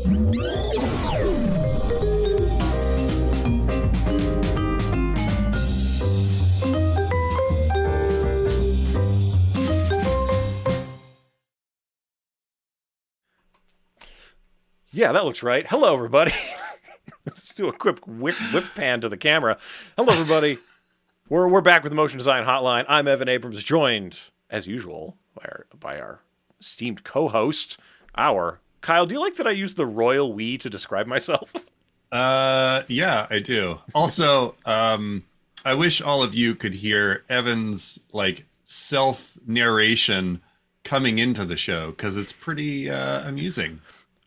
Yeah, that looks right. Hello, everybody. Let's do a quick whip pan to the camera. Hello, everybody. We're back with the Motion Design Hotline. I'm Evan Abrams, joined, as usual, by our esteemed co-host, Kyle. Do you like that I use the royal we to describe myself? Yeah, I do. Also, I wish all of you could hear Evan's self-narration coming into the show, because it's pretty amusing.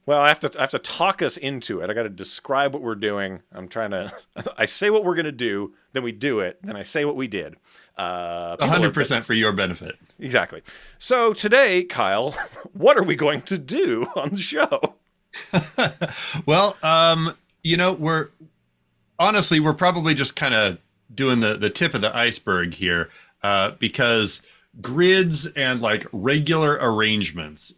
Well, I have to talk us into it. I got to describe what we're doing. I say what we're going to do, then we do it, then I say what we did. 100% for your benefit. Exactly. So today, Kyle, what are we going to do on the show? Well, we're probably just kind of doing the tip of the iceberg here, because grids and regular arrangements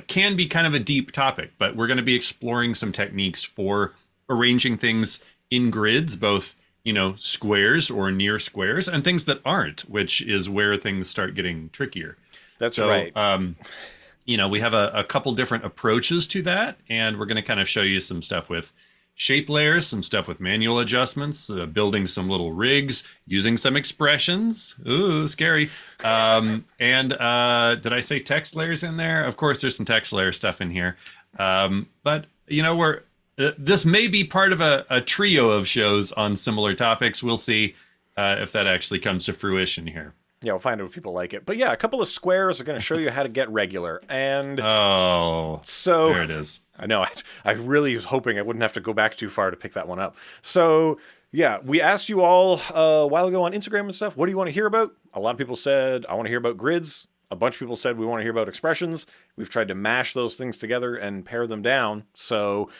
can be kind of a deep topic, but we're going to be exploring some techniques for arranging things in grids, both squares or near squares, and things that aren't, which is where things start getting trickier. That's right. We have a couple different approaches to that, and we're going to kind of show you some stuff with shape layers, some stuff with manual adjustments, building some little rigs, using some expressions. Ooh, scary. And did I say text layers in there? Of course, there's some text layer stuff in here. But this may be part of a trio of shows on similar topics. We'll see if that actually comes to fruition here. Yeah, we'll find out if people like it. But yeah, a couple of squares are going to show you how to get regular. And so there it is. I know. I really was hoping I wouldn't have to go back too far to pick that one up. So yeah, we asked you all a while ago on Instagram and stuff, what do you want to hear about? A lot of people said, I want to hear about grids. A bunch of people said we want to hear about expressions. We've tried to mash those things together and pare them down. So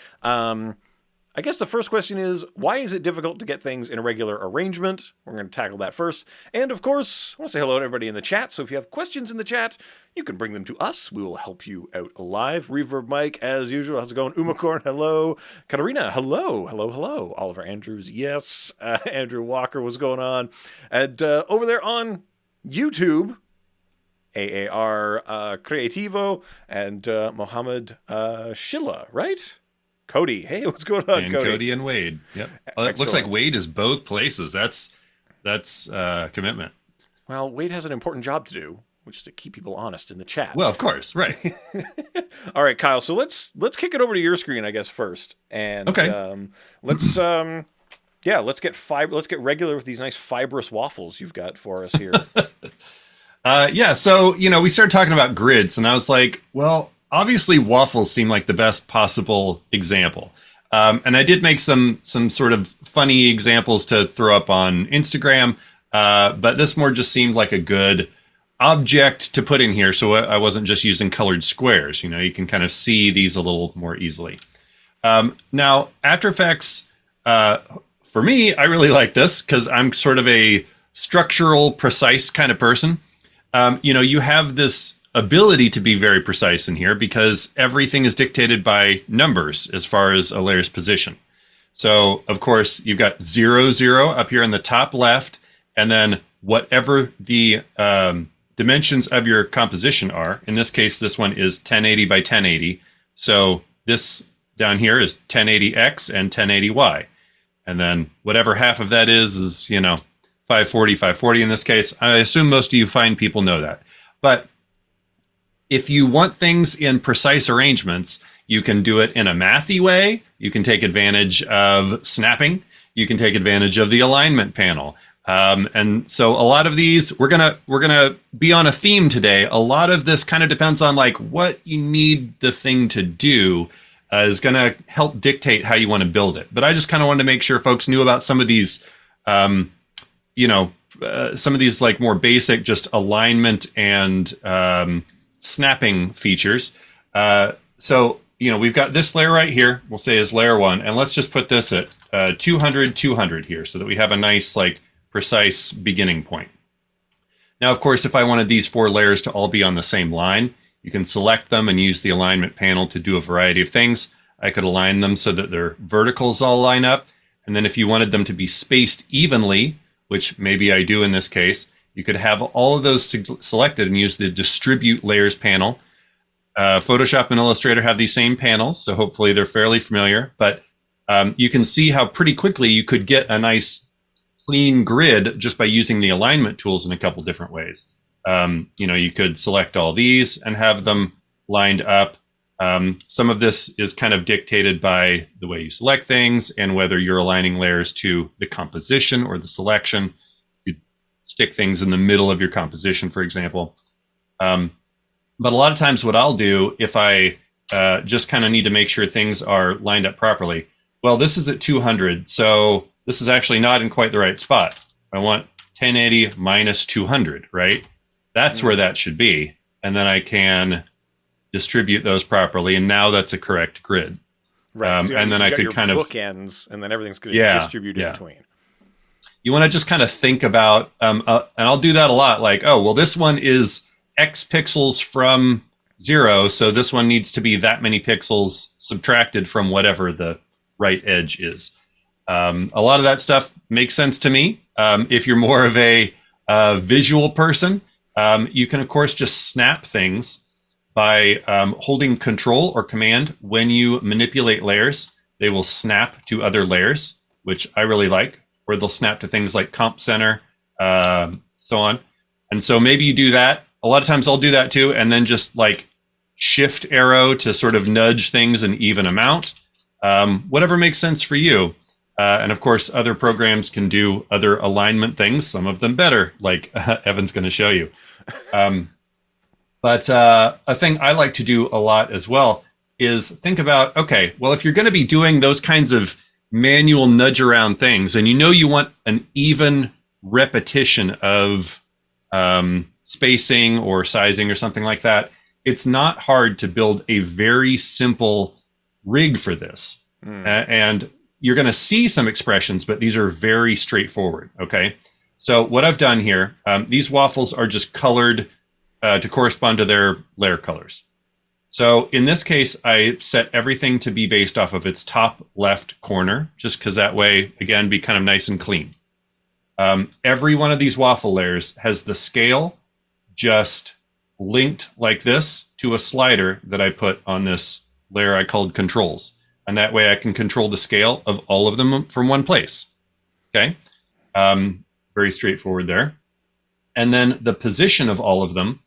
I guess the first question is, why is it difficult to get things in a regular arrangement? We're going to tackle that first. And of course, I want to say hello to everybody in the chat. So if you have questions in the chat, you can bring them to us. We will help you out live. Reverb Mike, as usual. How's it going? Umacorn, hello. Katarina, hello. Hello, hello. Oliver Andrews, yes. Andrew Walker, what's going on? And over there on YouTube, AAR Creativo and Mohammed Shilla, right? Cody, hey, what's going on, and Cody? Cody and Wade. Yep. It looks like Wade is both places. That's commitment. Well, Wade has an important job to do, which is to keep people honest in the chat. Well, of course, right. All right, Kyle. So let's kick it over to your screen, I guess, first. And okay. Let's get regular with these nice fibrous waffles you've got for us here. So we started talking about grids, and I was like, well, obviously, waffles seem like the best possible example. And I did make some sort of funny examples to throw up on Instagram, but this more just seemed like a good object to put in here, so I wasn't just using colored squares. You can kind of see these a little more easily. Now, After Effects, for me, I really like this because I'm sort of a structural, precise kind of person. You have this ability to be very precise in here because everything is dictated by numbers as far as a layer's position. So, of course, you've got 0, 0 up here in the top left, and then whatever the dimensions of your composition are. In this case, this one is 1080 by 1080. So this down here is 1080x and 1080y. And then whatever half of that is 540, 540 in this case. I assume most of you fine people know that. But if you want things in precise arrangements, you can do it in a mathy way. You can take advantage of snapping. You can take advantage of the alignment panel. And so a lot of these, we're gonna be on a theme today. A lot of this kind of depends on what you need the thing to do is going to help dictate how you want to build it. But I just kind of wanted to make sure folks knew about some of these, some of these more basic just alignment and snapping features. So we've got this layer right here. We'll say is layer 1, and let's just put this at 200, 200 here, so that we have a nice precise beginning point. Now, of course, if I wanted these 4 layers to all be on the same line, you can select them and use the alignment panel to do a variety of things. I could align them so that their verticals all line up. And then if you wanted them to be spaced evenly, which maybe I do in this case, you could have all of those selected and use the Distribute Layers panel. Photoshop and Illustrator have these same panels, so hopefully they're fairly familiar. But you can see how pretty quickly you could get a nice clean grid just by using the alignment tools in a couple different ways. You could select all these and have them lined up. Some of this is kind of dictated by the way you select things and whether you're aligning layers to the composition or the selection. You stick things in the middle of your composition, for example. But a lot of times what I'll do if I just kind of need to make sure things are lined up properly, well, this is at 200, so this is actually not in quite the right spot. I want 1080 minus 200, right? That's where that should be. And then I can distribute those properly, and now that's a correct grid. Right. So and then I could kind of bookends, and then everything's going to distribute in between. You want to just kind of think about, and I'll do that a lot. Like, oh, well, this one is X pixels from 0, so this one needs to be that many pixels subtracted from whatever the right edge is. A lot of that stuff makes sense to me. If you're more of a visual person, you can, of course, just snap things by holding Control or Command. When you manipulate layers, they will snap to other layers, which I really like, or they'll snap to things like Comp Center, so on. And so maybe you do that. A lot of times I'll do that too, and then just like Shift arrow to sort of nudge things an even amount. Whatever makes sense for you. And of course, other programs can do other alignment things, some of them better, like Evan's going to show you. But a thing I like to do a lot as well is think about, okay, well, if you're going to be doing those kinds of manual nudge around things, and you want an even repetition of spacing or sizing or something like that, it's not hard to build a very simple rig for this. And you're going to see some expressions, but these are very straightforward, okay? So what I've done here, these waffles are just colored to correspond to their layer colors. So in this case, I set everything to be based off of its top left corner, just because that way, again, be kind of nice and clean. Every one of these waffle layers has the scale just linked like this to a slider that I put on this layer I called Controls. And that way I can control the scale of all of them from one place. Okay? Very straightforward there. And then the position of all of them,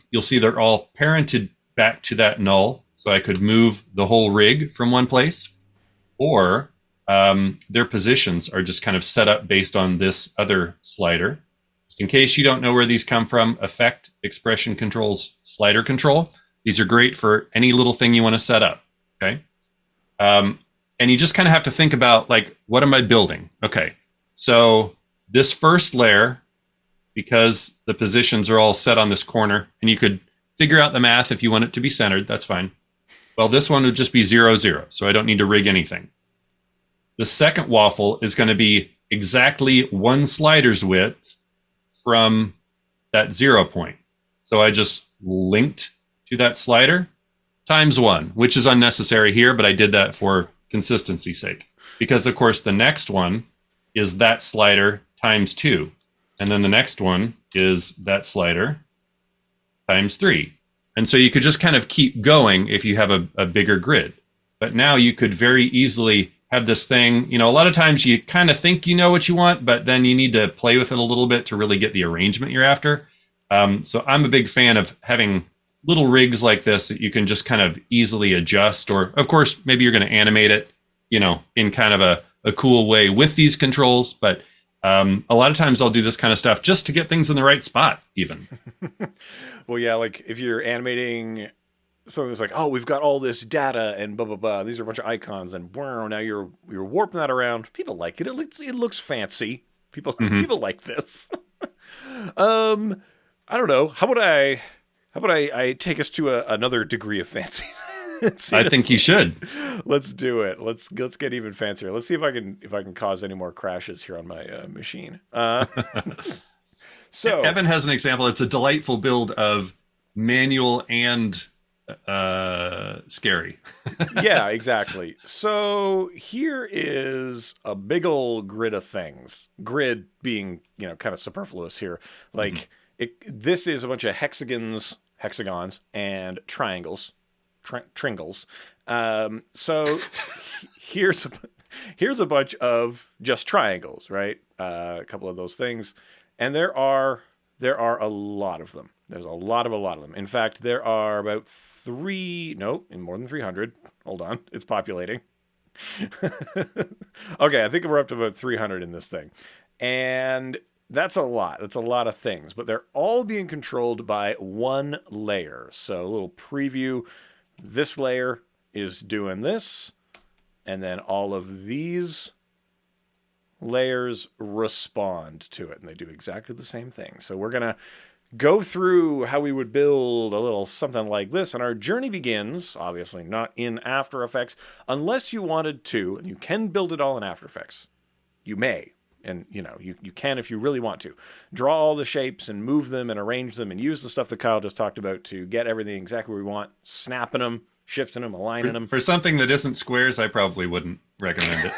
you'll see they're all parented back to that null. So I could move the whole rig from one place. Or their positions are just kind of set up based on this other slider. Just in case you don't know where these come from, Effect, Expression Controls, Slider Control. These are great for any little thing you want to set up. Okay? And you just kind of have to think about, like, what am I building? Okay, so this first layer, because the positions are all set on this corner, and you could figure out the math if you want it to be centered, that's fine. Well, this one would just be 0, 0, so I don't need to rig anything. The second waffle is going to be exactly one slider's width from that 0 point. So I just linked to that slider times 1, which is unnecessary here, but I did that for consistency's sake. Because, of course, the next one is that slider times 2. And then the next one is that slider times 3. And so you could just kind of keep going if you have a bigger grid. But now you could very easily have this thing, a lot of times you kind of think you know what you want, but then you need to play with it a little bit to really get the arrangement you're after. So I'm a big fan of having little rigs like this that you can just kind of easily adjust, or of course maybe you're going to animate it in kind of a cool way with these controls, but a lot of times I'll do this kind of stuff just to get things in the right spot even. Well, yeah, like if you're animating something that's like, oh, we've got all this data and blah blah blah, these are a bunch of icons, and wow, now you're warping that around. People like it. It looks fancy. People like this. I don't know. How about I take us to another degree of fancy? I think you should. Let's do it. Let's get even fancier. Let's see if I can cause any more crashes here on my machine. So Evan has an example. It's a delightful build of manual and scary. Yeah, exactly. So here is a big old grid of things. Grid being, kind of superfluous here. Mhm. Like this is a bunch of hexagons, and triangles, tringles. So here's a bunch of just triangles, right? A couple of those things, and there are a lot of them. There's a lot of them. In fact, there are about more than 300. Hold on, it's populating. Okay, I think we're up to about 300 in this thing. And that's a lot. That's a lot of things, but they're all being controlled by one layer. So, a little preview. This layer is doing this, and then all of these layers respond to it, and they do exactly the same thing. So, we're going to go through how we would build a little something like this. And our journey begins, obviously, not in After Effects, unless you wanted to, and you can build it all in After Effects. You may. And, you can if you really want to. Draw all the shapes and move them and arrange them and use the stuff that Kyle just talked about to get everything exactly where we want, snapping them, shifting them, aligning them. For something that isn't squares, I probably wouldn't recommend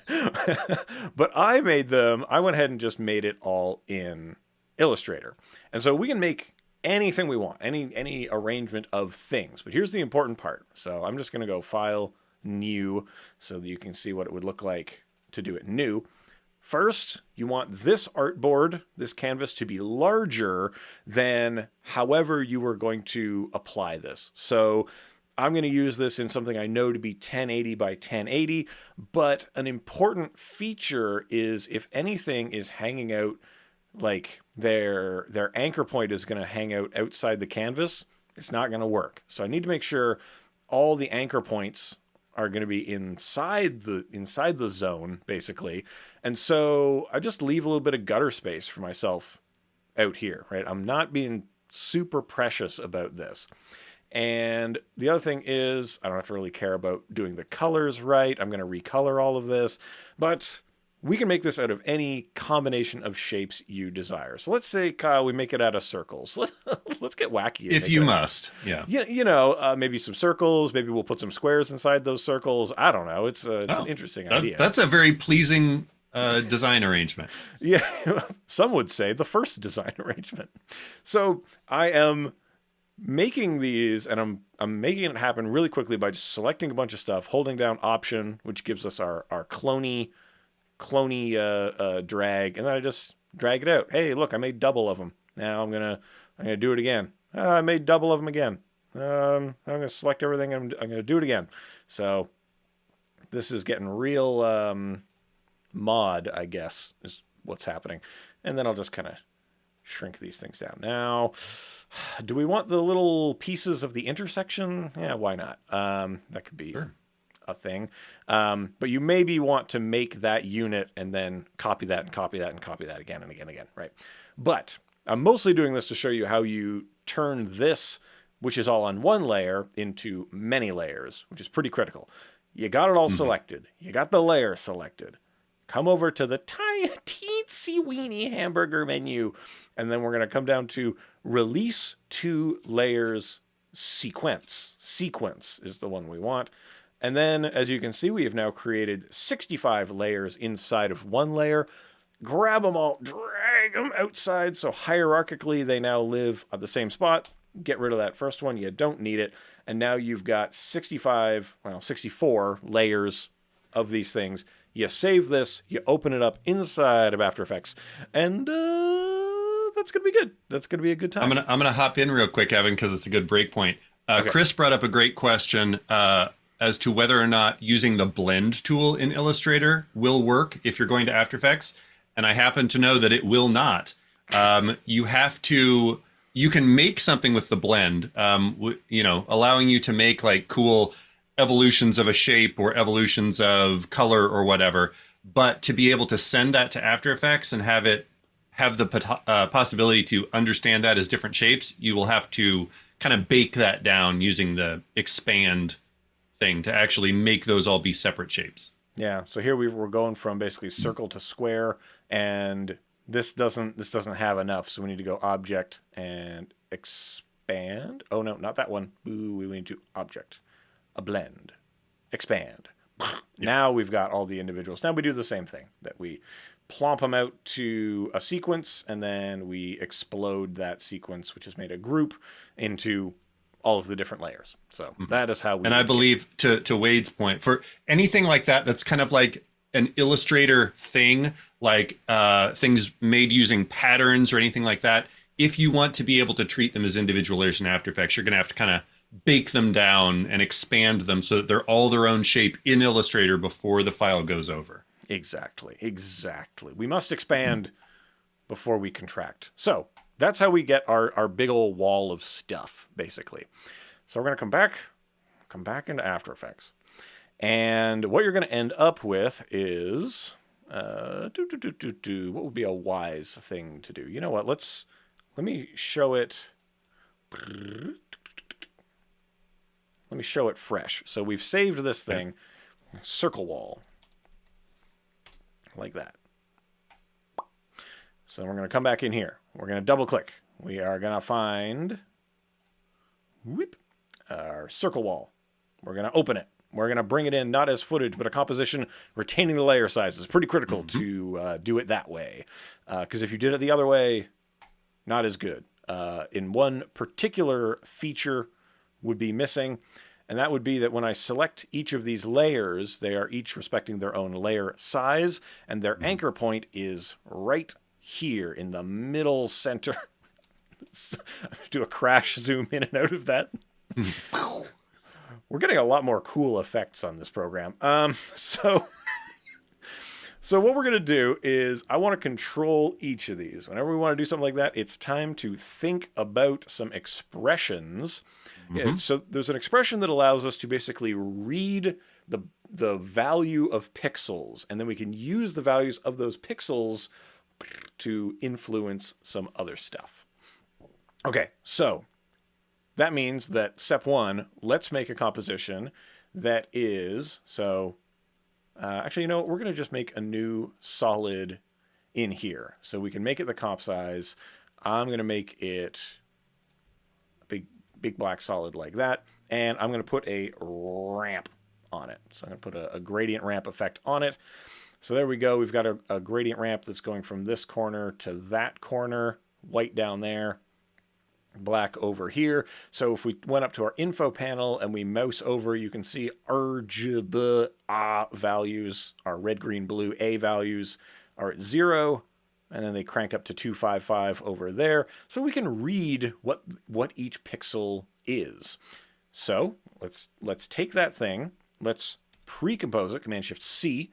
it. But I went ahead and just made it all in Illustrator. And so we can make anything we want, any arrangement of things. But here's the important part. So I'm just going to go File, New, so that you can see what it would look like to do it new. First, you want this artboard, this canvas, to be larger than however you were going to apply this. So I'm going to use this in something I know to be 1080 by 1080, but an important feature is if anything is hanging out, like their anchor point is going to hang out outside the canvas, it's not going to work. So I need to make sure all the anchor points are going to be inside the zone, basically. And so I just leave a little bit of gutter space for myself out here, right? I'm not being super precious about this. And the other thing is, I don't have to really care about doing the colors right. I'm going to recolor all of this, but we can make this out of any combination of shapes you desire. So let's say, Kyle, we make it out of circles. Let's get wacky. If you must, yeah. Maybe some circles. Maybe we'll put some squares inside those circles. I don't know. It's an interesting idea. That's a very pleasing design arrangement. Yeah, some would say the first design arrangement. So I am making these, and I'm making it happen really quickly by just selecting a bunch of stuff, holding down Option, which gives us our cloney drag, and then I just drag it out. Hey, look, I made double of them. Now I'm gonna do it again. I made double of them again. I'm gonna select everything. I'm gonna do it again. So this is getting real mod, I guess, is what's happening. And then I'll just kind of shrink these things down. Now, do we want the little pieces of the intersection? Yeah, why not? That could be Sure. a thing. But you maybe want to make that unit and then copy that and copy that and copy that again and again and again, right? But I'm mostly doing this to show you how you turn this, which is all on one layer, into many layers, which is pretty critical. You got it all selected. You got the layer selected. Come over to the tiny, teensy weeny hamburger menu, and then we're going to come down to Release to Layers Sequence. Sequence is the one we want. And then, as you can see, we have now created 65 layers inside of one layer. Grab them all, drag them outside, so hierarchically they now live at the same spot. Get rid of that first one. You don't need it. And now you've got 64 layers of these things. You save this, you open it up inside of After Effects, and that's going to be good. That's going to be a good time. I'm gonna hop in real quick, Evan, because it's a good break point. Okay. Chris brought up a great question as to whether or not using the blend tool in Illustrator will work if you're going to After Effects, and I happen to know that it will not. You can make something with the blend, allowing you to make like cool evolutions of a shape or evolutions of color or whatever, but to be able to send that to After Effects and have the possibility to understand that as different shapes, you will have to kind of bake that down using the expand thing to actually make those all be separate shapes. Yeah, so here we're going from basically circle to square, and this doesn't have enough, so we need to go Object and expand. Oh, no, not that one. Ooh, we need to object, a blend, expand. Now we've got all the individuals. Now we do the same thing, that we plomp them out to a sequence, and then we explode that sequence, which has made a group, into all of the different layers. So that is how we. And I believe, to Wade's point, for anything like that, that's kind of like an Illustrator thing, like things made using patterns or anything like that. If you want to be able to treat them as individual layers in After Effects, you're going to have to kind of bake them down and expand them so that they're all their own shape in Illustrator before the file goes over. Exactly. We must expand before we contract. So that's how we get our big old wall of stuff, basically. So we're going to come back into After Effects. And what you're going to end up with is, what would be a wise thing to do? You know what? Let me show it. Let me show it fresh. So we've saved this thing, circle wall, like that. So we're going to come back in here. We're going to double click. We are going to find our circle wall. We're going to open it. We're going to bring it in not as footage, but a composition retaining the layer size. It's pretty critical to do it that way. Because if you did it the other way, not as good. In one particular feature would be missing, and that would be that when I select each of these layers, they are each respecting their own layer size, and their anchor point is right here in the middle center. Do a crash zoom in and out of that. We're getting a lot more cool effects on this program. So what we're going to do is I want to control each of these. Whenever we want to do something like that, it's time to think about some expressions. So there's an expression that allows us to basically read the value of pixels, and then we can use the values of those pixels to influence some other stuff. Okay, so that means that step one, let's make a composition that is, actually, you know what? We're going to just make a new solid in here. So we can make it the comp size. I'm going to make it a big black solid like that. And I'm going to put a ramp on it. So I'm going to put a gradient ramp effect on it. So there we go. We've got a gradient ramp that's going from this corner to that corner, white down there, black over here. So if we went up to our info panel and we mouse over, you can see RGB values, our red, green, blue A values are at 0, and then they crank up to 255 over there. So we can read what each pixel is. So let's take that thing, let's pre-compose it, Command-Shift-C,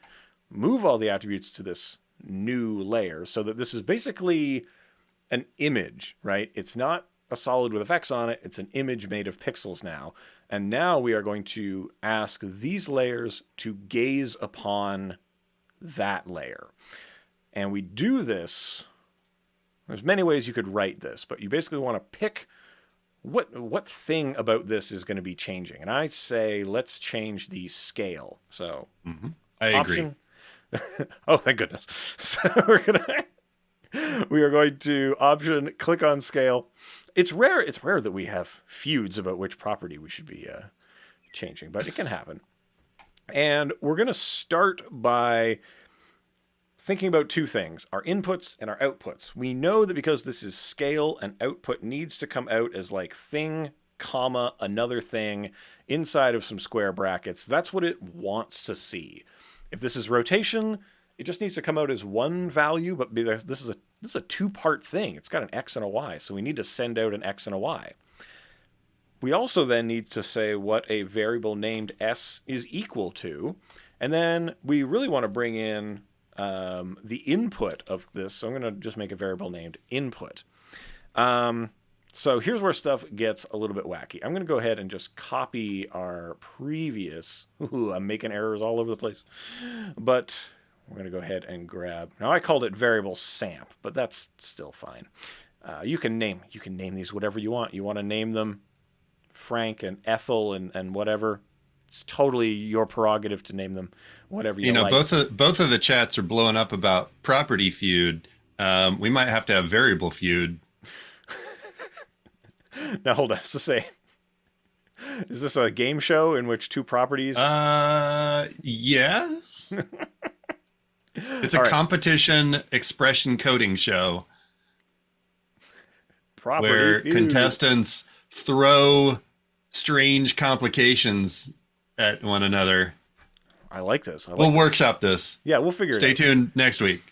move all the attributes to this new layer so that this is basically an image, right? It's not a solid with effects on it. It's an image made of pixels now. And now we are going to ask these layers to gaze upon that layer. And we do this, there's many ways you could write this, but you basically want to pick what thing about this is going to be changing. And I say, let's change the scale. So I agree. Oh, thank goodness. So we are going to option, click on scale. It's rare that we have feuds about which property we should be changing, but it can happen. And we're going to start by thinking about two things, our inputs and our outputs. We know that because this is scale, an output needs to come out as like thing, comma, another thing inside of some square brackets. That's what it wants to see. If this is rotation, it just needs to come out as one value, but this is a two-part thing. It's got an X and a Y, so we need to send out an X and a Y. We also then need to say what a variable named S is equal to, and then we really want to bring in the input of this. So I'm going to just make a variable named input. So here's where stuff gets a little bit wacky. I'm going to go ahead and just copy our previous... Ooh, I'm making errors all over the place. But we're going to go ahead and grab... Now, I called it variable samp, but that's still fine. You can name these whatever you want. You want to name them Frank and Ethel and whatever. It's totally your prerogative to name them whatever you like. Both of the chats are blowing up about property feud. We might have to have variable feud. Now hold on. So say, is this a game show in which two properties? Yes. It's a All right. competition expression coding show Property where feud. contestants throw strange complications at one another. I like this. I We'll like this. workshop this. Yeah, we'll figure it Stay out. tuned next week.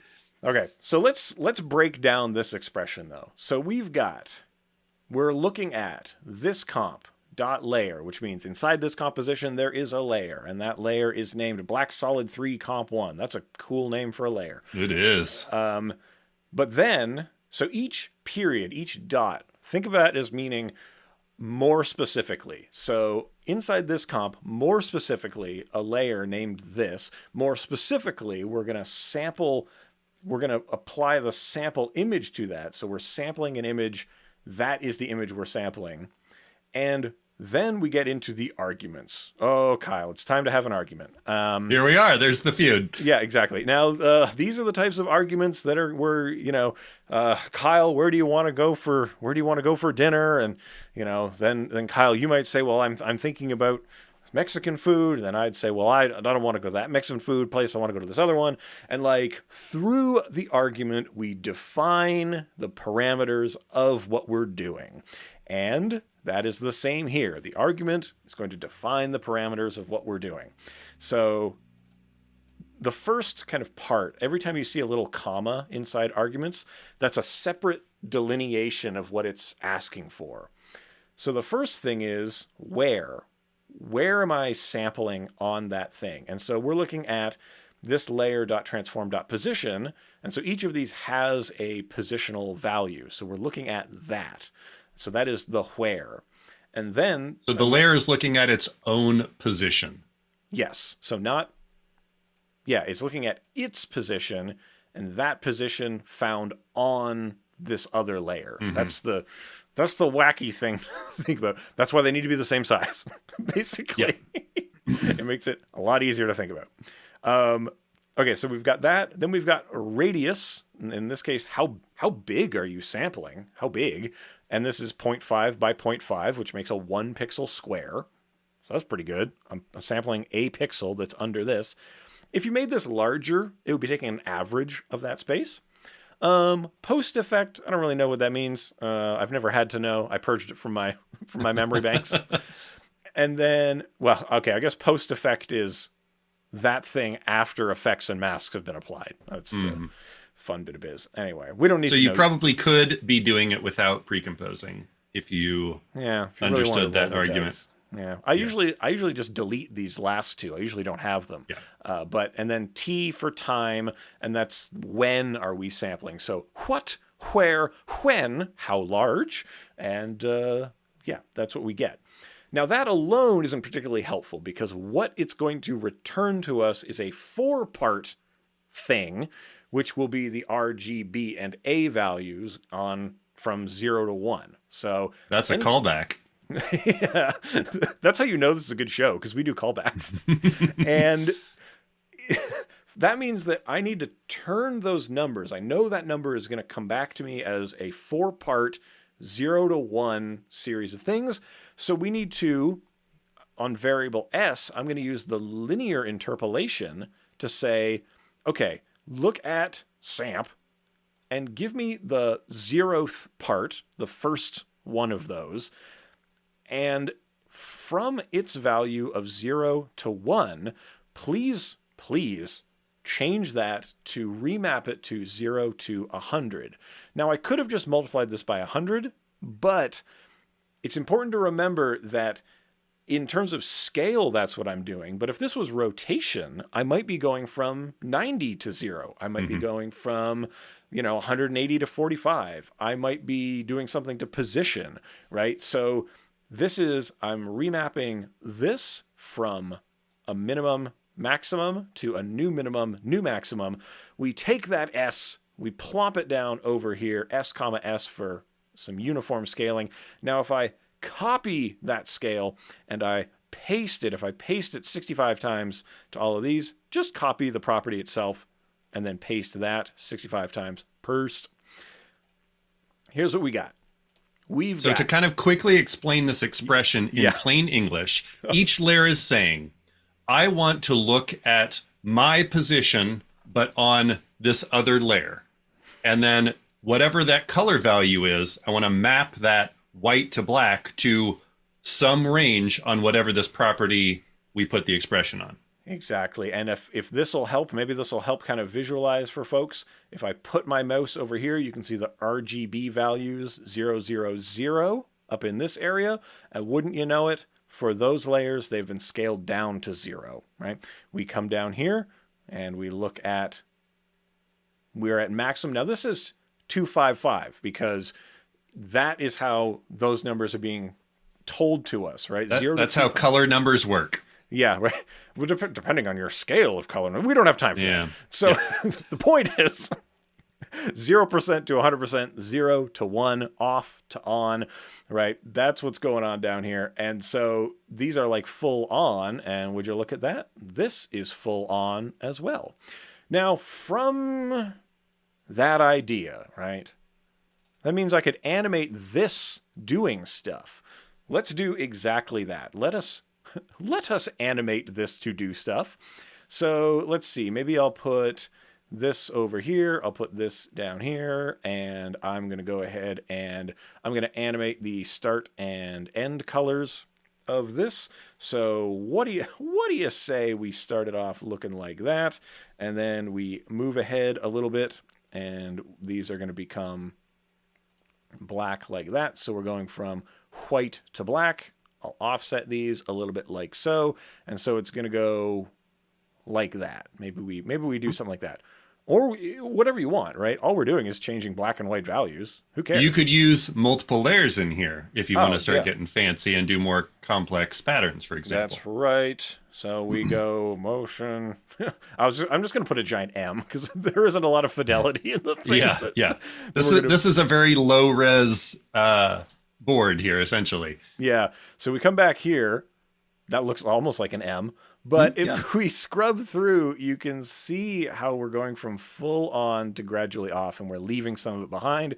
Okay. So let's break down this expression though. So we're looking at this comp dot layer, which means inside this composition there is a layer, and that layer is named Black Solid 3 Comp 1. That's a cool name for a layer. It is. But then, so each period, each dot, think of that as meaning more specifically. So inside this comp, more specifically, a layer named this. More specifically, we're going to apply the sample image to that. So we're sampling an image. That is the image we're sampling. And then we get into the arguments. Oh, Kyle, it's time to have an argument. Here we are. There's the feud. Yeah, exactly. Now, these are the types of arguments that Kyle, where do you want to go for dinner? And then Kyle, you might say, well, I'm thinking about Mexican food. Then I'd say, well, I don't want to go to that Mexican food place. I want to go to this other one. And like through the argument, we define the parameters of what we're doing. And that is the same here. The argument is going to define the parameters of what we're doing. So the first kind of part, every time you see a little comma inside arguments, that's a separate delineation of what it's asking for. So the first thing is where. Where am I sampling on that thing? And so we're looking at this layer.transform.position. And so each of these has a positional value. So we're looking at that. So that is the where. And then... So the layer is looking at its own position. Yes. So it's looking at its position and that position found on this other layer. Mm-hmm. That's the wacky thing to think about. That's why they need to be the same size, basically. Yeah. It makes it a lot easier to think about. Okay, so we've got that. Then we've got a radius. In this case, how big are you sampling? How big? And this is 0.5 by 0.5, which makes a 1 pixel square. So that's pretty good. I'm sampling a pixel that's under this. If you made this larger, it would be taking an average of that space. Post effect, I don't really know what that means. I've never had to know. I purged it from my memory banks. And then, well, okay, I guess post effect is that thing after effects and masks have been applied. That's the fun bit of biz. Anyway, we don't need to know. So you probably could be doing it without pre-composing if you understood that argument. Yeah, I usually just delete these last two. I usually don't have them. Yeah. And then T for time, and that's when are we sampling? So what, where, when, how large, and that's what we get. Now that alone isn't particularly helpful because what it's going to return to us is a 4-part thing, which will be the R, G, B, and A values on from 0 to 1. So that's a callback. Yeah, that's how you know this is a good show, because we do callbacks. And that means that I need to turn those numbers. I know that number is going to come back to me as a 4-part 0 to 1 series of things. So we need to, on variable s, I'm going to use the linear interpolation to say, okay, look at samp and give me the 0th part, the first one of those. And from its value of 0 to 1, please change that to remap it to 0 to 100. Now, I could have just multiplied this by 100, but it's important to remember that in terms of scale, that's what I'm doing. But if this was rotation, I might be going from 90 to 0. I might be going from 180 to 45. I might be doing something to position, right? So I'm remapping this from a minimum maximum to a new minimum, new maximum. We take that S, we plop it down over here, S comma S for some uniform scaling. Now, if I copy that scale and I paste it, if I paste it 65 times to all of these, just copy the property itself and then paste that 65 times. Here's what we got. we've So got... to kind of quickly explain this expression in plain English, each layer is saying, I want to look at my position, but on this other layer. And then whatever that color value is, I want to map that white to black to some range on whatever this property we put the expression on. Exactly. And if this will help, maybe this will help kind of visualize for folks. If I put my mouse over here, you can see the RGB values 000 up in this area. And wouldn't you know it, for those layers, they've been scaled down to 0, right? We come down here and we look at, we're at maximum. Now this is 255 because that is how those numbers are being told to us, right? That's how color numbers work. Yeah, right. Well, depending on your scale of color. We don't have time for that. So the point is 0% to 100%, 0 to 1, off to on, right? That's what's going on down here. And so these are like full on. And would you look at that? This is full on as well. Now, from that idea, right? That means I could animate this doing stuff. Let's do exactly that. Let us animate this to do stuff. So let's see, maybe I'll put this over here. I'll put this down here, and I'm going to go ahead and I'm going to animate the start and end colors of this. So what do you say we started off looking like that, and then we move ahead a little bit, and these are going to become black like that. So we're going from white to black. I'll offset these a little bit like so, and so it's going to go like that. Maybe we do something like that, or whatever you want, right? All we're doing is changing black and white values. Who cares? You could use multiple layers in here if you want to start getting fancy and do more complex patterns, for example. That's right. So we go motion. I'm just going to put a giant M because there isn't a lot of fidelity in the thing. Yeah. This is a very low res board here, essentially. Yeah. So we come back here. That looks almost like an M. But if we scrub through, you can see how we're going from full on to gradually off, and we're leaving some of it behind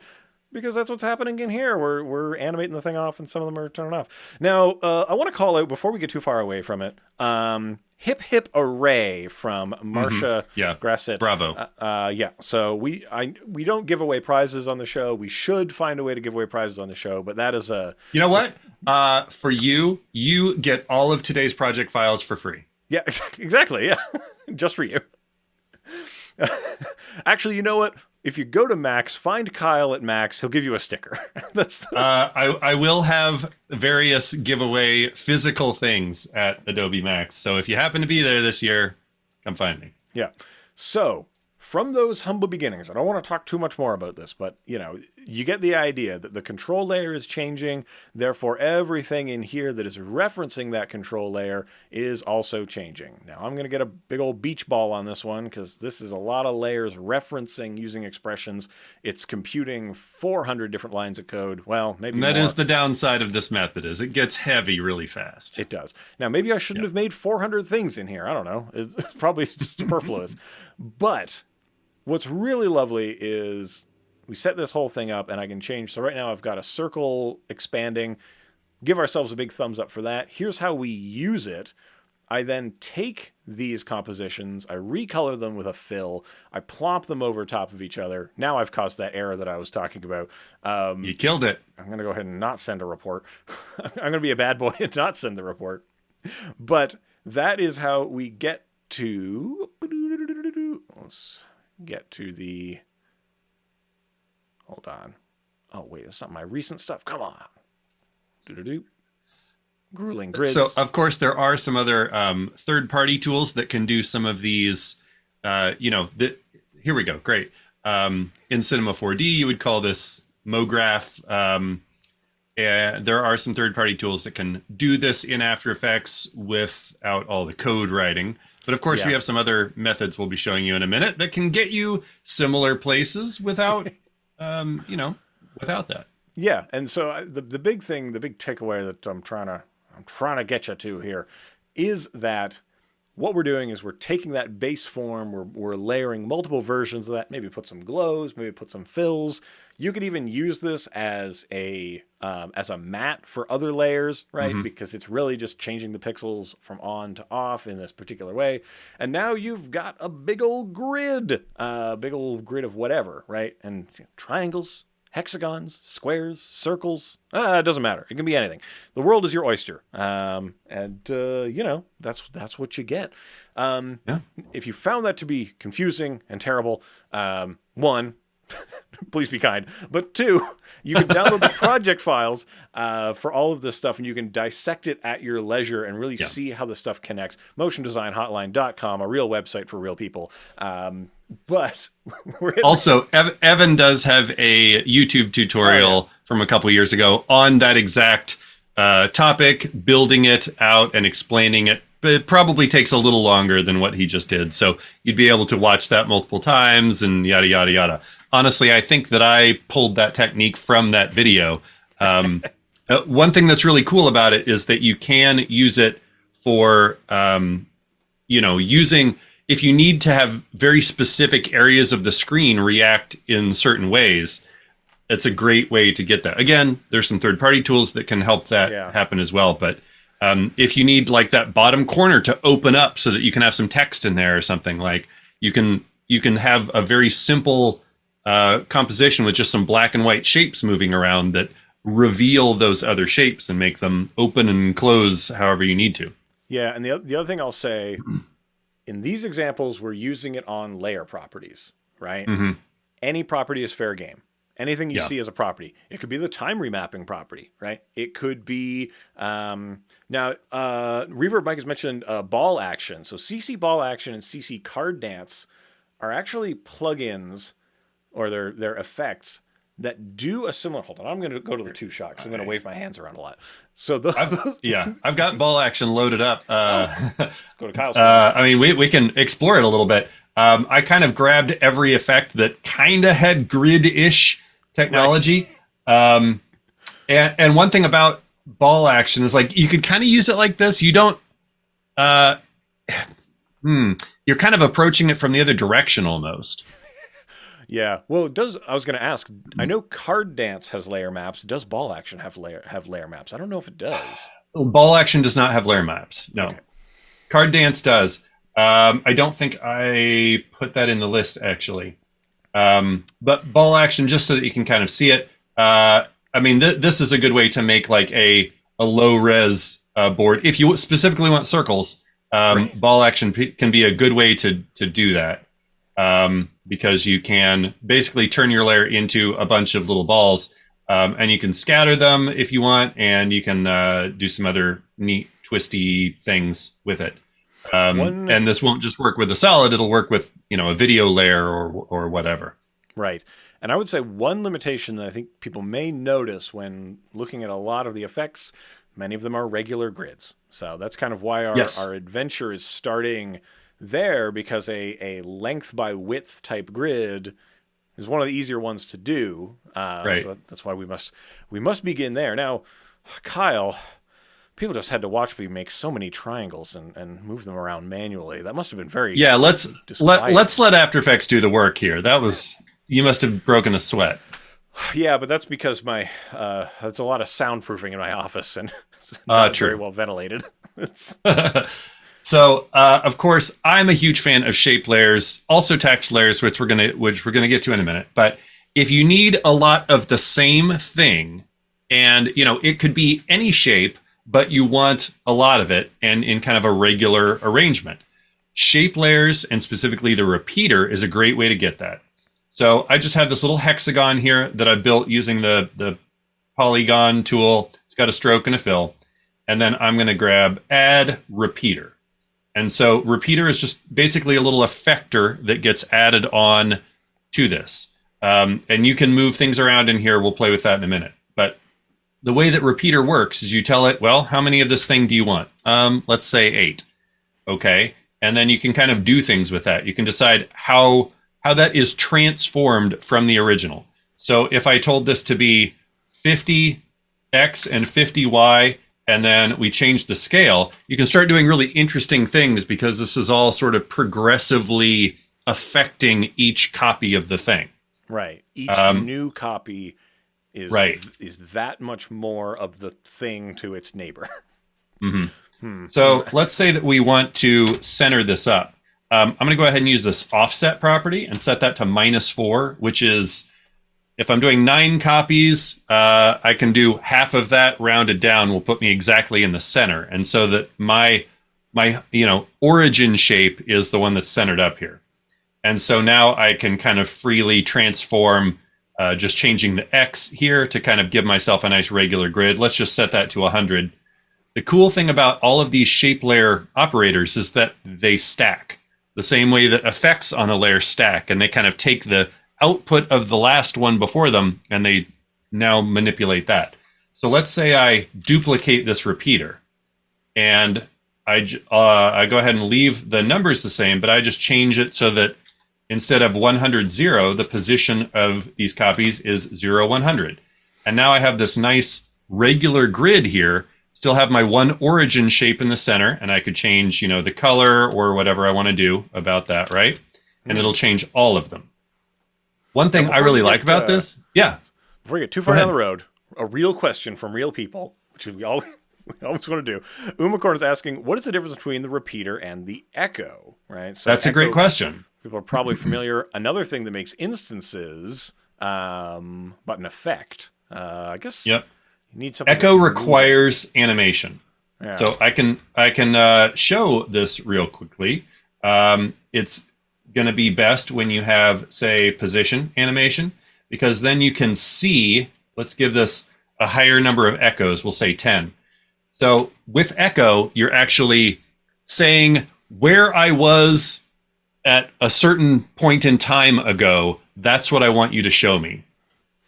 because that's what's happening in here. We're animating the thing off, and some of them are turning off. Now, I want to call out, before we get too far away from it, Hip Hip Array from Marcia Grasset. Bravo. So we don't give away prizes on the show. We should find a way to give away prizes on the show, but that is a... You know what? For you get all of today's project files for free. Yeah, exactly. Yeah, just for you. Actually, you know what? If you go to Max, find Kyle at Max. He'll give you a sticker. I will have various giveaway physical things at Adobe Max. So if you happen to be there this year, come find me. Yeah. So from those humble beginnings, I don't want to talk too much more about this, but you get the idea that the control layer is changing. Therefore, everything in here that is referencing that control layer is also changing. Now, I'm going to get a big old beach ball on this one because this is a lot of layers referencing using expressions. It's computing 400 different lines of code. Well, maybe that more. is the downside of this method, is it gets heavy really fast. It does. Now, maybe I shouldn't have made 400 things in here. I don't know. It's probably superfluous. But what's really lovely is we set this whole thing up and I can change. So right now I've got a circle expanding. Give ourselves a big thumbs up for that. Here's how we use it. I then take these compositions, I recolor them with a fill, I plop them over top of each other. Now I've caused that error that I was talking about. You killed it. I'm going to go ahead and not send a report. I'm going to be a bad boy and not send the report. But that is how we get to... Let's get to the... Hold on. Oh, wait, it's not my recent stuff. Come on. Grueling grids. So, of course, there are some other third-party tools that can do some of these. Here we go. Great. In Cinema 4D, you would call this MoGraph. There are some third-party tools that can do this in After Effects without all the code writing. But, of course, we have some other methods we'll be showing you in a minute that can get you similar places without... without that. Yeah, and so the big thing, the big takeaway that I'm trying to get you to here is that what we're doing is we're taking that base form, we're layering multiple versions of that, maybe put some glows, maybe put some fills. You could even use this as a mat for other layers, right? Because it's really just changing the pixels from on to off in this particular way. And now you've got a big old grid of whatever, right? And triangles, hexagons, squares, circles. It doesn't matter. It can be anything. The world is your oyster. That's what you get. If you found that to be confusing and terrible, one, please be kind. But two, you can download the project files for all of this stuff, and you can dissect it at your leisure and really see how the stuff connects. MotionDesignHotline.com, a real website for real people. But also, Evan does have a YouTube tutorial from a couple years ago on that exact topic, building it out and explaining it. But it probably takes a little longer than what he just did. So you'd be able to watch that multiple times and yada, yada, yada. Honestly, I think that I pulled that technique from that video. One thing that's really cool about it is that you can use it for, using, if you need to have very specific areas of the screen react in certain ways, it's a great way to get that. Again, there's some third-party tools that can help that happen as well. But if you need like that bottom corner to open up so that you can have some text in there or something, like you can have a very simple composition with just some black and white shapes moving around that reveal those other shapes and make them open and close however you need to. Yeah, and the other thing I'll say, in these examples, we're using it on layer properties, right? Any property is fair game. Anything you see as a property. It could be the time remapping property, right? It could be, now, Reverb Mike has mentioned ball action. So CC ball action and CC card dance are actually plugins, or they're effects that do a similar. Hold on, I'm going to go to the two shot because I'm going to wave my hands around a lot. So I've got ball action loaded up. Go to Kyle's. I mean, we can explore it a little bit. I kind of grabbed every effect that kind of had grid-ish technology. Right. And one thing about ball action is like you could kind of use it like this. You don't. You're kind of approaching it from the other direction almost. Yeah, well, it does. I was going to ask. I know Card Dance has layer maps. Does Ball Action have layer maps? I don't know if it does. Ball Action does not have layer maps. No, okay. Card Dance does. I don't think I put that in the list actually. But Ball Action, just so that you can kind of see it. I mean, this is a good way to make like a low res board. If you specifically want circles, right. Ball Action can be a good way to do that. Because you can basically turn your layer into a bunch of little balls, and you can scatter them if you want, and you can do some other neat, twisty things with it. And this won't just work with a solid; it'll work with a video layer or whatever. Right. And I would say one limitation that I think people may notice when looking at a lot of the effects, many of them are regular grids. So that's kind of why our adventure is starting there, because a length by width type grid is one of the easier ones to do. Right. So that's why we must begin there. Now, Kyle, people just had to watch me make so many triangles and move them around manually. That must have been very let's let After Effects do the work here. You must have broken a sweat. Yeah, but that's because that's a lot of soundproofing in my office, and it's not very well ventilated. So, of course, I'm a huge fan of shape layers, also text layers, which we're gonna get to in a minute. But if you need a lot of the same thing, and it could be any shape, but you want a lot of it, and in kind of a regular arrangement, shape layers, and specifically the repeater, is a great way to get that. So I just have this little hexagon here that I built using the polygon tool. It's got a stroke and a fill, and then I'm gonna grab Add Repeater. And so repeater is just basically a little effector that gets added on to this. And you can move things around in here. We'll play with that in a minute. But the way that repeater works is you tell it, well, how many of this thing do you want? Let's say 8. Okay. And then you can kind of do things with that. You can decide how that is transformed from the original. So if I told this to be 50X and 50Y and then we change the scale, you can start doing really interesting things because this is all sort of progressively affecting each copy of the thing. Right. Each new copy is right. is that much more of the thing to its neighbor. So let's say that we want to center this up. I'm going to go ahead and use this offset property and set that to -4, which is, if I'm doing 9 copies, I can do half of that rounded down will put me exactly in the center. And so that my origin shape is the one that's centered up here. And so now I can kind of freely transform, just changing the X here to kind of give myself a nice regular grid. Let's just set that to 100. The cool thing about all of these shape layer operators is that they stack the same way that effects on a layer stack, and they kind of take the output of the last one before them and they now manipulate that. So let's say I duplicate this repeater and I go ahead and leave the numbers the same, but I just change it so that instead of 100, 0, the position of these copies is 0, 100. And now I have this nice regular grid here. Still have my one origin shape in the center, and I could change, the color or whatever I want to do about that, right? And it'll change all of them. One thing I really like about this, before we get too far down the road, a real question from real people, which we always want to do. Umacorn is asking, what is the difference between the repeater and the echo, right? So that's a great question. People are probably familiar. Another thing that makes instances, but an effect, I guess. Yep. Need something. Echo requires animation. Yeah. So I can show this real quickly. It's going to be best when you have, say, position animation, because then you can see, let's give this a higher number of echoes, we'll say 10. So with echo, you're actually saying where I was at a certain point in time ago, that's what I want you to show me.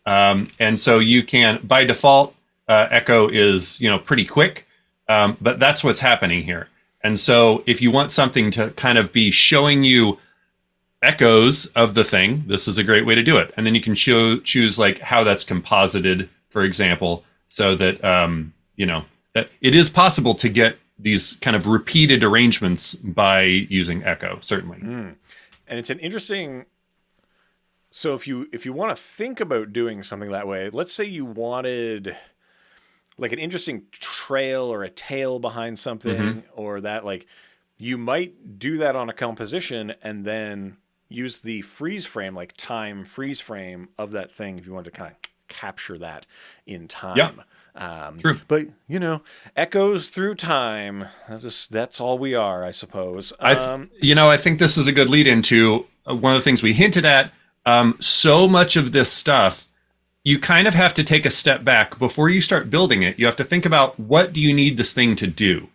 And so you can, by default, echo is pretty quick, but that's what's happening here. And so if you want something to kind of be showing you echoes of the thing, this is a great way to do it. And then you can choose like how that's composited, for example, so that that it is possible to get these kind of repeated arrangements by using echo, certainly. And it's an interesting. So if you want to think about doing something that way, let's say you wanted like an interesting trail or a tail behind something, or that, like, you might do that on a composition and then use the freeze frame, like time freeze frame of that thing if you want to kind of capture that in time. True. But echoes through time, that's all we are, I suppose. I think this is a good lead into one of the things we hinted at. So much of this stuff, you kind of have to take a step back before you start building it. You have to think about, what do you need this thing to do?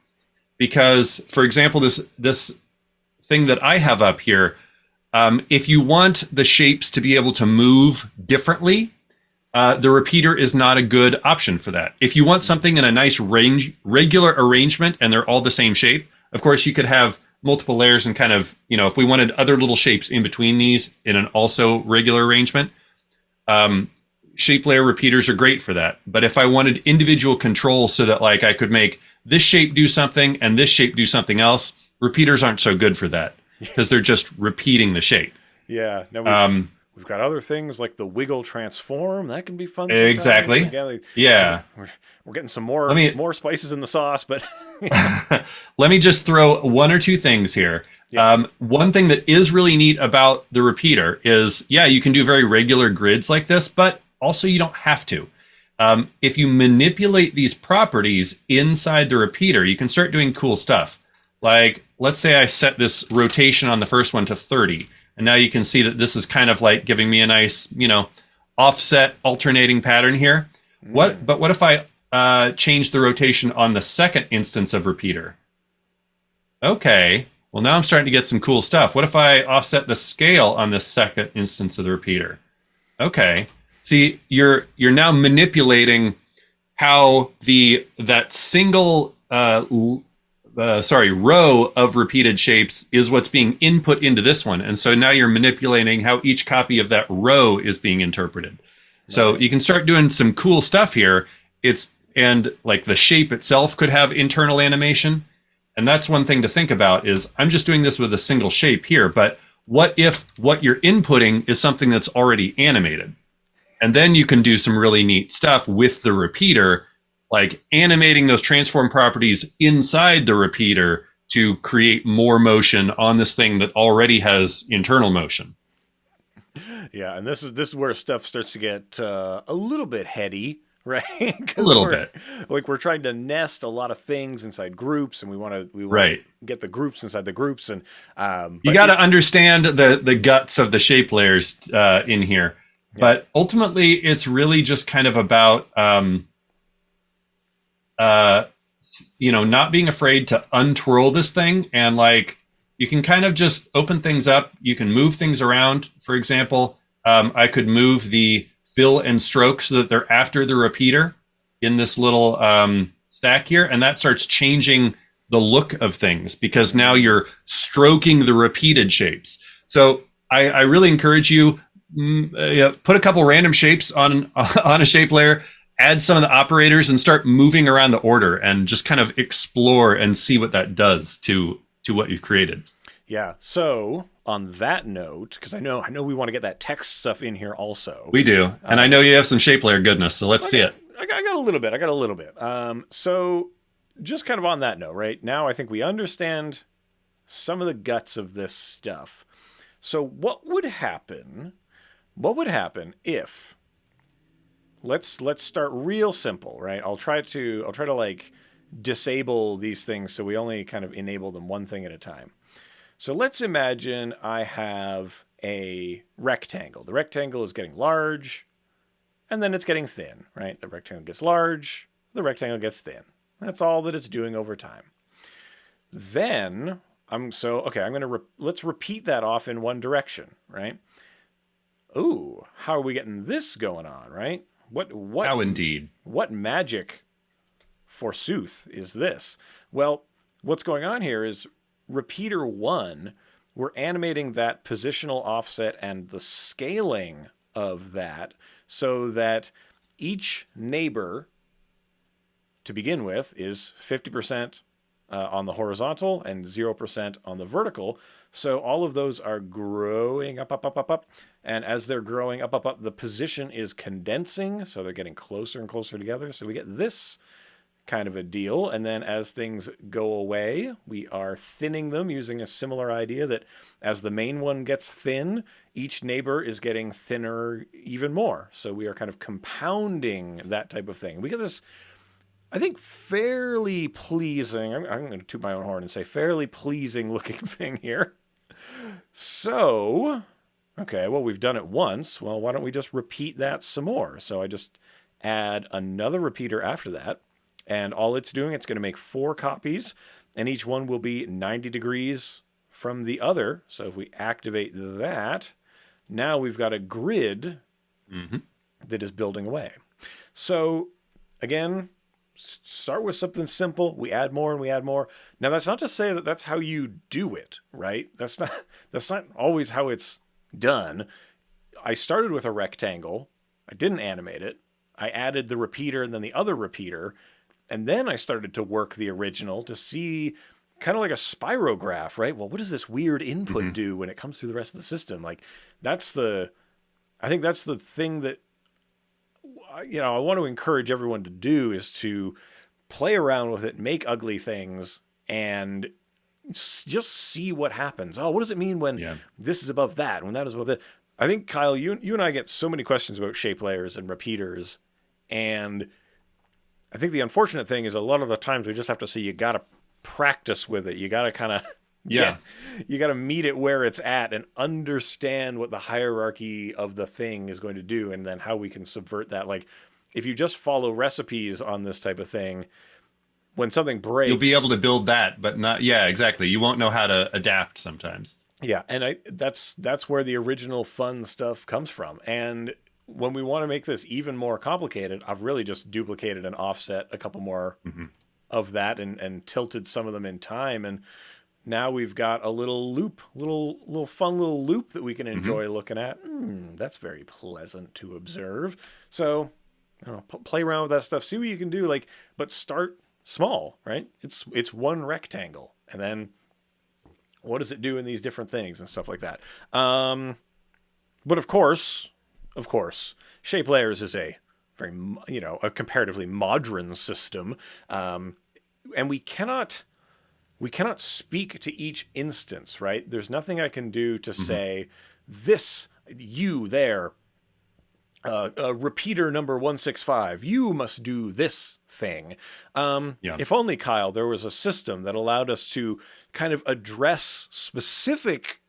Because, for example, this thing that I have up here, if you want the shapes to be able to move differently, the repeater is not a good option for that. If you want something in a nice regular arrangement and they're all the same shape, of course you could have multiple layers and kind of, if we wanted other little shapes in between these in an also regular arrangement, shape layer repeaters are great for that. But if I wanted individual control so that, like, I could make this shape do something and this shape do something else, repeaters aren't so good for that because they're just repeating the shape. Yeah. Now we've got other things like the wiggle transform. That can be fun sometimes. Exactly. Again, yeah. We're getting some more spices in the sauce, but let me just throw one or two things here. Yeah. One thing that is really neat about the repeater is, you can do very regular grids like this, but also you don't have to. If you manipulate these properties inside the repeater, you can start doing cool stuff. Like, let's say I set this rotation on the first one to 30, and now you can see that this is kind of like giving me a nice, offset alternating pattern here. But what if I change the rotation on the second instance of repeater? Okay, well, now I'm starting to get some cool stuff. What if I offset the scale on the second instance of the repeater? Okay. See, you're now manipulating how that single row of repeated shapes is what's being input into this one, and so now you're manipulating how each copy of that row is being interpreted. So you can start doing some cool stuff here. It's and like the shape itself could have internal animation. And that's one thing to think about is I'm just doing this with a single shape here, but what if what you're inputting is something that's already animated? And then you can do some really neat stuff with the repeater, like animating those transform properties inside the repeater to create more motion on this thing that already has internal motion. Yeah, and this is where stuff starts to get a little bit heady, right? A Because little bit. we're trying to nest a lot of things inside groups, and we want Right. to get the groups inside the groups, and You but got to understand the guts of the shape layers in here. yeah, But ultimately, it's really just kind of about uh, not being afraid to untwirl this thing, and like you can kind of just open things up. You can move things around. For example, I could move the fill and stroke so that they're after the repeater in this little stack here, and that starts changing the look of things because now you're stroking the repeated shapes. So I really encourage you put a couple random shapes on on a shape layer, add some of the operators, and start moving around the order, and just kind of explore and see what that does to what you've created. yeah. So on that note, because I know we want to get that text stuff in here also. We do, and I know you have some shape layer goodness, so let's see it. I got a little bit. I got a little bit. So just kind of on that note, right now, I think we understand some of the guts of this stuff. So what would happen? What would happen if let's start real simple, right? I'll try to like disable these things so we only kind of enable them one thing at a time. So let's imagine I have a rectangle. The rectangle is getting large and then it's getting thin, right? The rectangle gets large, the rectangle gets thin. That's all that it's doing over time. Then I'm going to let's repeat that off in one direction, right? Ooh, how are we getting this going on, right? How indeed. What magic, forsooth, is this? Well, what's going on here is repeater 1, we're animating that positional offset and the scaling of that so that each neighbor to begin with is 50% on the horizontal and 0% on the vertical. So all of those are growing up, up, up, up, up. And as they're growing up, up, up, the position is condensing. So they're getting closer and closer together. So we get this kind of a deal. And then as things go away, we are thinning them using a similar idea that as the main one gets thin, each neighbor is getting thinner even more. So we are kind of compounding that type of thing. We get this, I think, fairly pleasing, I'm going to toot my own horn and say fairly pleasing looking thing here. So, okay, well, we've done it once. Well, why don't we just repeat that some more? So I just add another repeater after that. And all it's doing, it's going to make 4 copies. And each one will be 90 degrees from the other. So if we activate that, now we've got a grid that is building away. So, again, start with something simple. We add more and we add more. Now, that's not to say that that's how you do it, right? That's not always how it's done. I started with a rectangle. I didn't animate it. I added the repeater and then the other repeater. And then I started to work the original to see kind of like a spirograph, right? Well, what does this weird input do when it comes through the rest of the system? Like I think that's the thing that, I want to encourage everyone to do is to play around with it, make ugly things, and just see what happens. Oh, what does it mean when this is above that, when that is above that? I think, Kyle, you and I get so many questions about shape layers and repeaters, and I think the unfortunate thing is a lot of the times we just have to say you got to practice with it. You got to kind of you got to meet it where it's at and understand what the hierarchy of the thing is going to do, and then how we can subvert that. Like, if you just follow recipes on this type of thing, when something breaks, you'll be able to build that, but not. Yeah, exactly. You won't know how to adapt sometimes. Yeah, and that's where the original fun stuff comes from. And when we want to make this even more complicated, I've really just duplicated and offset a couple more of that and tilted some of them in time. And now we've got a little loop, little fun little loop that we can enjoy looking at. That's very pleasant to observe. So I don't know, play around with that stuff, see what you can do. Like, but start small, right? It's one rectangle, and then what does it do in these different things and stuff like that. But of course, shape layers is a very a comparatively modern system, and we cannot speak to each instance, right? There's nothing I can do to say this, you there, repeater number 165, you must do this thing. Yeah. If only, Kyle, there was a system that allowed us to kind of address specific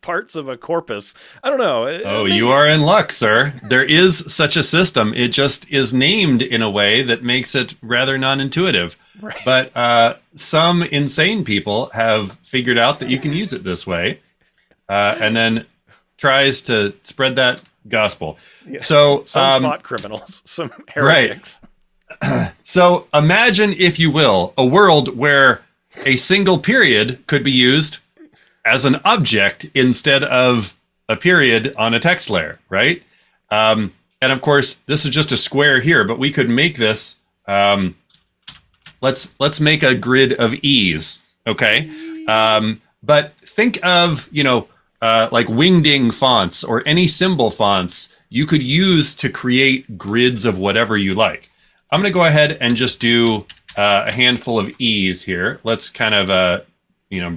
parts of a corpus. I don't know. Oh, Maybe. you are in luck, sir. There is such a system. It just is named in a way that makes it rather non-intuitive. Right. But some insane people have figured out that you can use it this way, and then tries to spread that gospel. Yeah. So some thought criminals, some heretics. Right. So imagine, if you will, a world where a single period could be used as an object instead of a period on a text layer, right? And of course, this is just a square here, but we could make this. Let's make a grid of ease, okay? But think of like wingding fonts or any symbol fonts you could use to create grids of whatever you like. I'm going to go ahead and just do a handful of E's here. Let's kind of,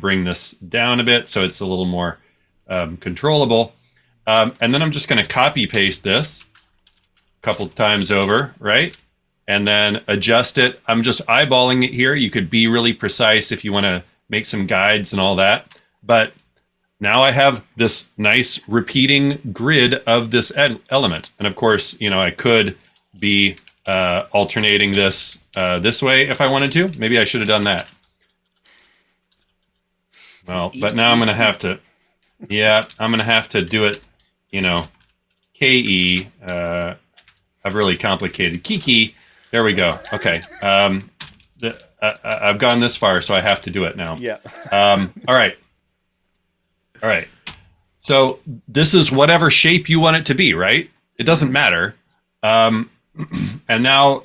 bring this down a bit so it's a little more controllable. And then I'm just going to copy paste this a couple times over, right? And then adjust it. I'm just eyeballing it here. You could be really precise if you want to make some guides and all that. But now I have this nice repeating grid of this element. And of course, I could be alternating this this way if I wanted to. Maybe I should have done that. Well, but now I'm going to have to, I'm going to have to do it, KE. I've really complicated. Kiki. There we go. Okay. I've gone this far, so I have to do it now. Yeah. All right. So this is whatever shape you want it to be, right? It doesn't matter. And now,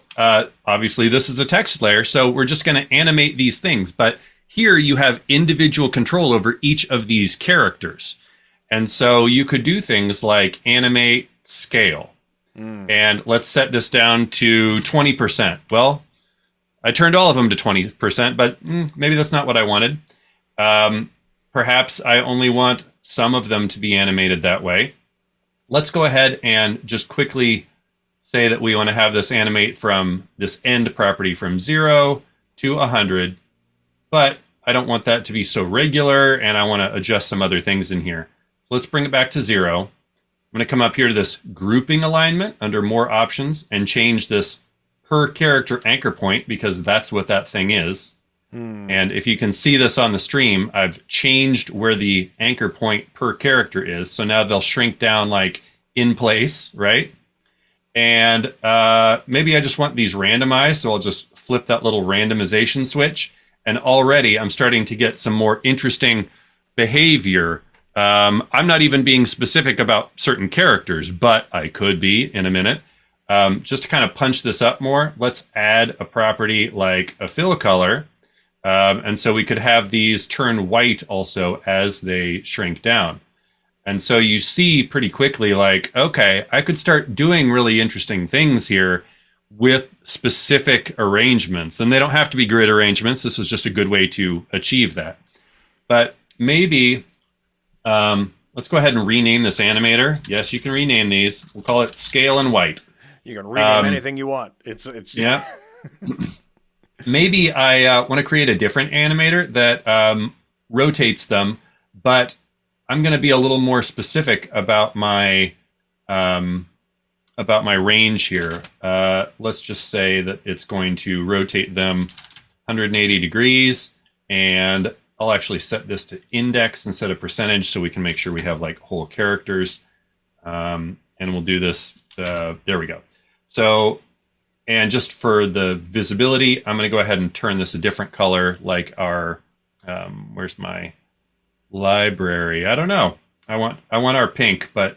obviously, this is a text layer, so we're just going to animate these things. But here you have individual control over each of these characters. And so you could do things like animate scale. And let's set this down to 20%. Well, I turned all of them to 20%, but maybe that's not what I wanted. Perhaps I only want some of them to be animated that way. Let's go ahead and just quickly say that we want to have this animate from this end property from 0 to 100, but I don't want that to be so regular, and I want to adjust some other things in here. So let's bring it back to 0. I'm going to come up here to this grouping alignment under more options and change this per character anchor point, because that's what that thing is. And if you can see this on the stream, I've changed where the anchor point per character is. So now they'll shrink down like in place, right? And maybe I just want these randomized, so I'll just flip that little randomization switch. And already I'm starting to get some more interesting behavior. I'm not even being specific about certain characters, but I could be in a minute. Just to kind of punch this up more, let's add a property like a fill color. And so we could have these turn white also as they shrink down. And so you see pretty quickly, like, okay, I could start doing really interesting things here with specific arrangements. And they don't have to be grid arrangements. This was just a good way to achieve that. But maybe, let's go ahead and rename this animator. Yes, you can rename these. We'll call it scale and white. You can rename anything you want. It's yeah. Maybe I want to create a different animator that rotates them, but I'm going to be a little more specific about my range here. Let's just say that it's going to rotate them 180 degrees, and I'll actually set this to index instead of percentage, so we can make sure we have like whole characters. And we'll do this. There we go. So. And just for the visibility, I'm going to go ahead and turn this a different color, like our, where's my library? I don't know. I want our pink, but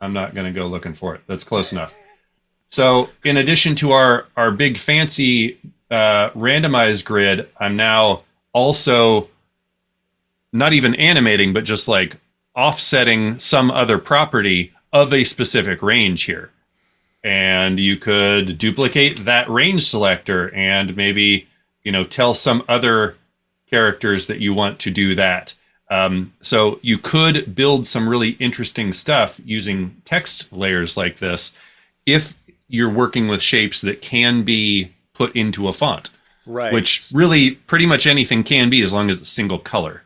I'm not going to go looking for it. That's close enough. So in addition to our big fancy randomized grid, I'm now also not even animating, but just like offsetting some other property of a specific range here. And you could duplicate that range selector and maybe, tell some other characters that you want to do that. So you could build some really interesting stuff using text layers like this if you're working with shapes that can be put into a font, Right. which really pretty much anything can be as long as it's single color.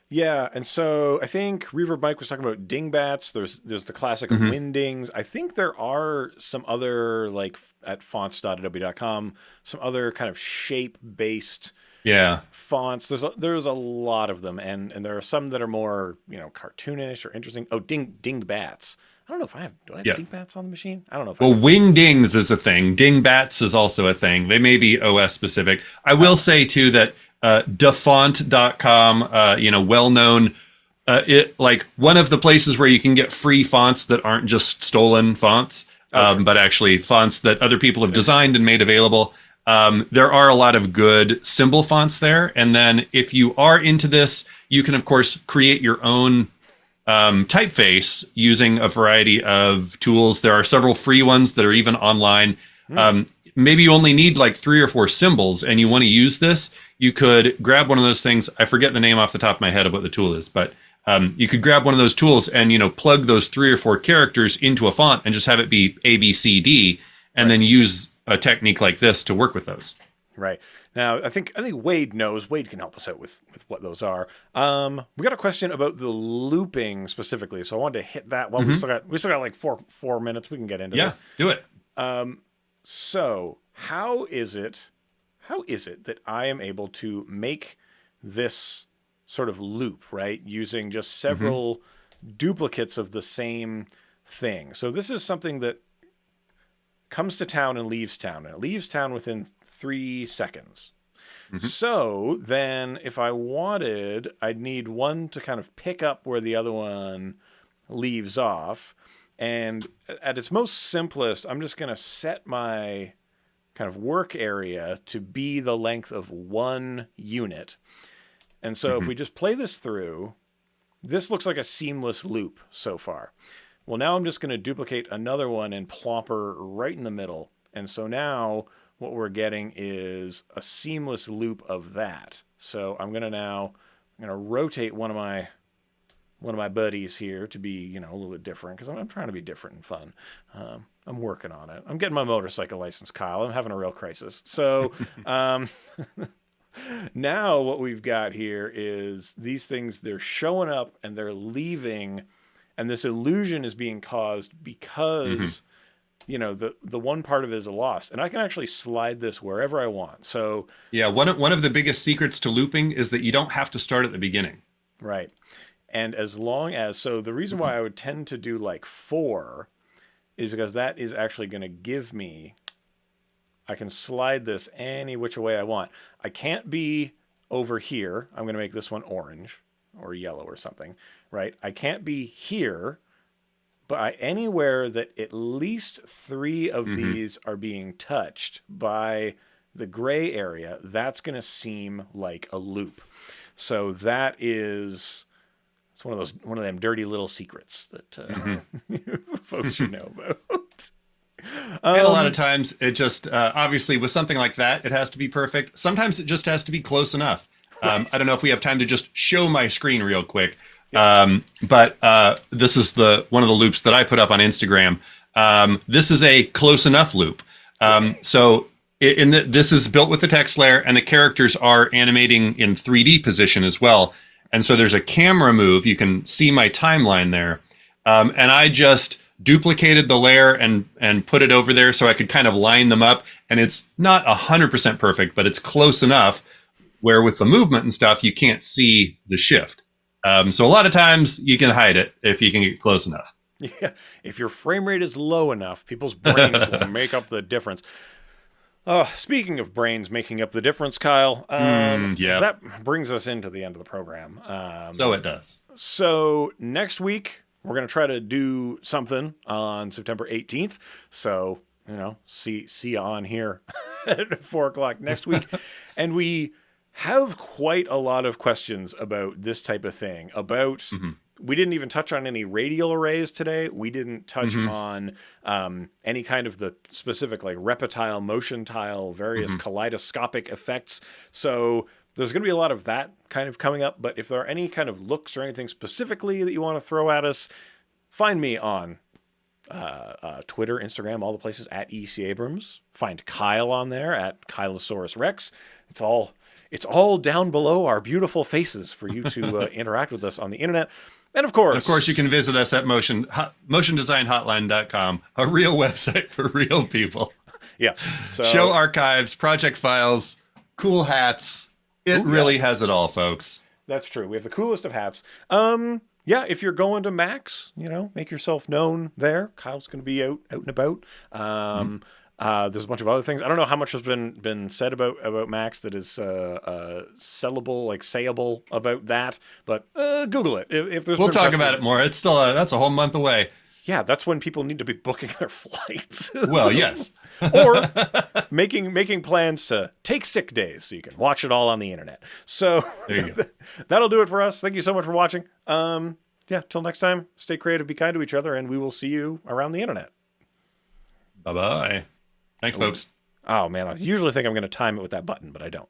Yeah, and so I think Reverb Mike was talking about dingbats. There's the classic Mm-hmm. windings. I think there are some other, like at fonts.adobe.com, some other kind of shape based Yeah. fonts. There's a lot of them, and there are some that are more cartoonish or interesting. Oh, dingbats. I don't know if do I have Yeah. dingbats on the machine? I don't know if I Well, do. wingdings is a thing. Dingbats is also a thing. They may be OS specific. I will say too that dafont.com, well known, it like one of the places where you can get free fonts that aren't just stolen fonts, Okay. but actually fonts that other people have designed and made available. There are a lot of good symbol fonts there, and then if you are into this, you can of course create your own typeface using a variety of tools. There are several free ones that are even online. Maybe you only need like 3 or 4 symbols and you want to use this. You could grab one of those things. I forget the name off the top of my head of what the tool is, but you could grab one of those tools and plug those 3 or 4 characters into a font and just have it be A, B, C, D, and then use a technique like this to work with those. Right. Now, I think Wade knows. Wade can help us out with what those are. We got a question about the looping specifically, so I wanted to hit that. Well, we still got like four minutes. We can get into Yeah, this. do it. So, how is it that I am able to make this sort of loop, right, using just several duplicates of the same thing? So this is something that comes to town and leaves town, and it leaves town within 3 seconds. So then if I wanted, I'd need one to kind of pick up where the other one leaves off. And at its most simplest, I'm just going to set my kind of work area to be the length of one unit. And so if we just play this through, this looks like a seamless loop so far. Well, now I'm just going to duplicate another one and plop her right in the middle. And so now what we're getting is a seamless loop of that. So I'm going to rotate one of my buddies here to be, a little bit different because I'm trying to be different and fun. I'm working on it. I'm getting my motorcycle license, Kyle. I'm having a real crisis. So now what we've got here is these things, they're showing up and they're leaving, and this illusion is being caused because the one part of it is a loss, and I can actually slide this wherever I want. So Yeah, one of the biggest secrets to looping is that you don't have to start at the beginning. right. And as long as, so the reason why I would tend to do like 4 is because that is actually going to give me, I can slide this any which way I want. I can't be over here. I'm going to make this one orange or yellow or something, right? I can't be here, but anywhere that at least 3 of these are being touched by the gray area, that's going to seem like a loop. So that is, it's one of them dirty little secrets that folks should know about. And a lot of times it just, obviously with something like that, it has to be perfect. Sometimes it just has to be close enough. I don't know if we have time to just show my screen real quick. But this is one of the loops that I put up on Instagram. This is a close enough loop. So this is built with the text layer, and the characters are animating in 3D position as well. And so there's a camera move. You can see my timeline there. And I just duplicated the layer and put it over there so I could kind of line them up. And it's not 100% perfect, but it's close enough where with the movement and stuff, you can't see the shift. So a lot of times you can hide it if you can get close enough. Yeah, if your frame rate is low enough, people's brains will make up the difference. Speaking of brains making up the difference, Kyle, that brings us into the end of the program. So it does. So next week, we're going to try to do something on September 18th. So see you on here at 4 o'clock next week. And we have quite a lot of questions about this type of thing. We didn't even touch on any radial arrays today. We didn't touch on any kind of the specific like reptile, motion tile, various kaleidoscopic effects. So there's going to be a lot of that kind of coming up. But if there are any kind of looks or anything specifically that you want to throw at us, find me on Twitter, Instagram, all the places at EC Abrams. Find Kyle on there at Kylosaurus Rex. It's all down below our beautiful faces for you to interact with us on the internet. And of course, you can visit us at motiondesignhotline.com, a real website for real people. Yeah. So, show archives, project files, cool hats. It really has it all, folks. That's true. We have the coolest of hats. Yeah, if you're going to Max, make yourself known there. Kyle's going to be out and about. There's a bunch of other things. I don't know how much has been said about Max that is sellable, like sayable about that, but Google it. If there's we'll talk about it more. It's still that's a whole month away. Yeah, that's when people need to be booking their flights. Well, yes. Or making plans to take sick days so you can watch it all on the internet. So there you go. That'll do it for us. Thank you so much for watching. Till next time, stay creative, be kind to each other, and we will see you around the internet. Bye-bye. Thanks, folks. Oh, man, I usually think I'm going to time it with that button, but I don't.